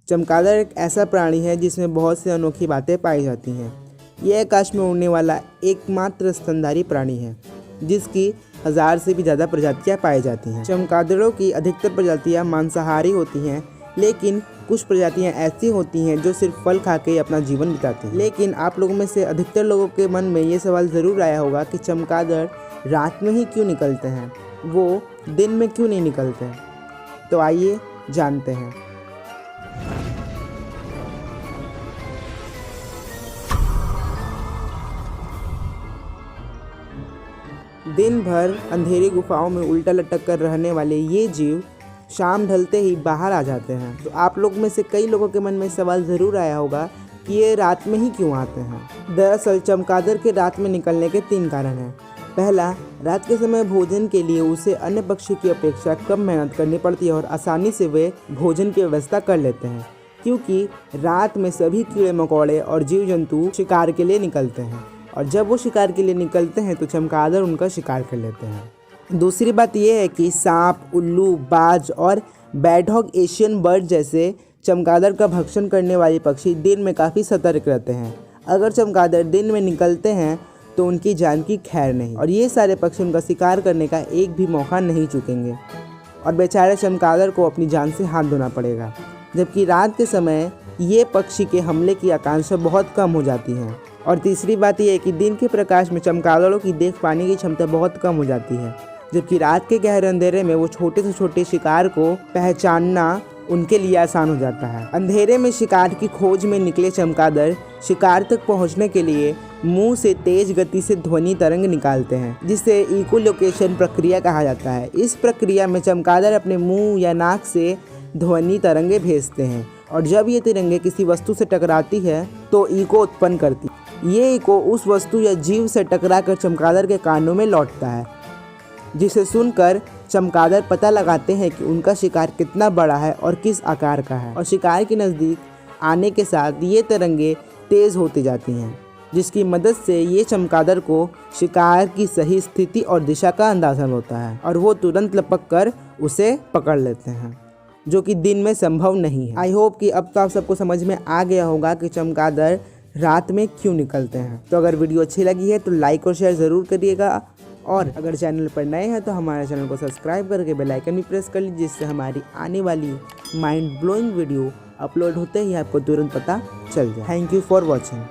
चमगादड़ एक ऐसा प्राणी है जिसमें बहुत सी अनोखी बातें पाई जाती हैं। यह आकाश में उड़ने वाला एकमात्र स्तनधारी प्राणी है जिसकी 1000 से भी ज़्यादा प्रजातियां पाई जाती हैं। चमगादड़ों की अधिकतर प्रजातियां मांसाहारी होती हैं, लेकिन कुछ प्रजातियां ऐसी होती हैं जो सिर्फ फल खा के अपना जीवन बिताती हैं। लेकिन आप लोगों में से अधिकतर लोगों के मन में ये सवाल ज़रूर आया होगा कि चमगादड़ रात में ही क्यों निकलते हैं, वो दिन में क्यों नहीं निकलते हैं। तो आइए जानते हैं। दिन भर अंधेरी गुफाओं में उल्टा लटक कर रहने वाले ये जीव शाम ढलते ही बाहर आ जाते हैं। तो आप लोग में से कई लोगों के मन में सवाल ज़रूर आया होगा कि ये रात में ही क्यों आते हैं। दरअसल चमगादड़ के रात में निकलने के 3 कारण हैं। पहला, रात के समय भोजन के लिए उसे अन्य पक्षी की अपेक्षा कम मेहनत करनी पड़ती है और आसानी से वे भोजन की व्यवस्था कर लेते हैं, क्योंकि रात में सभी कीड़े मकोड़े और जीव जंतु शिकार के लिए निकलते हैं और जब वो शिकार के लिए निकलते हैं तो चमगादड़ उनका शिकार कर लेते हैं। दूसरी बात यह है कि सांप, उल्लू, बाज और बैडहॉग एशियन बर्ड जैसे चमगादड़ का भक्षण करने वाले पक्षी दिन में काफ़ी सतर्क रहते हैं। अगर चमगादड़ दिन में निकलते हैं तो उनकी जान की खैर नहीं और ये सारे पक्षी उनका शिकार करने का एक भी मौका नहीं चूकेंगे और बेचारे चमगादड़ को अपनी जान से हाथ धोना पड़ेगा। जबकि रात के समय ये पक्षी के हमले की आकांक्षा बहुत कम हो जाती है। और तीसरी बात यह है कि दिन के प्रकाश में चमगादड़ों की देख पाने की क्षमता बहुत कम हो जाती है, जबकि रात के गहरे अंधेरे में वो छोटे से छोटे शिकार को पहचानना उनके लिए आसान हो जाता है। अंधेरे में शिकार की खोज में निकले चमगादड़ शिकार तक पहुंचने के लिए मुंह से तेज गति से ध्वनि तरंग निकालते हैं, जिसे इकोलोकेशन प्रक्रिया कहा जाता है। इस प्रक्रिया में चमगादड़ अपने मुंह या नाक से ध्वनि तरंगे भेजते हैं और जब ये तिरंगे किसी वस्तु से टकराती है तो इको उत्पन्न करती है। ये इको उस वस्तु या जीव से टकराकर चमगादड़ के कानों में लौटता है, जिसे सुनकर चमगादड़ पता लगाते हैं कि उनका शिकार कितना बड़ा है और किस आकार का है। और शिकार के नज़दीक आने के साथ ये तरंगे तेज़ होती जाती हैं, जिसकी मदद से ये चमगादड़ को शिकार की सही स्थिति और दिशा का अंदाज़ा होता है और वो तुरंत लपक कर उसे पकड़ लेते हैं, जो कि दिन में संभव नहीं है। आई होप कि अब तो आप सबको समझ में आ गया होगा कि चमगादड़ रात में क्यों निकलते हैं। तो अगर वीडियो अच्छी लगी है तो लाइक और शेयर ज़रूर करिएगा और अगर चैनल पर नए हैं तो हमारे चैनल को सब्सक्राइब करके बेल आइकन भी प्रेस कर लीजिए, जिससे हमारी आने वाली माइंड ब्लोइंग वीडियो अपलोड होते ही आपको तुरंत पता चल जाए। Thank you for watching.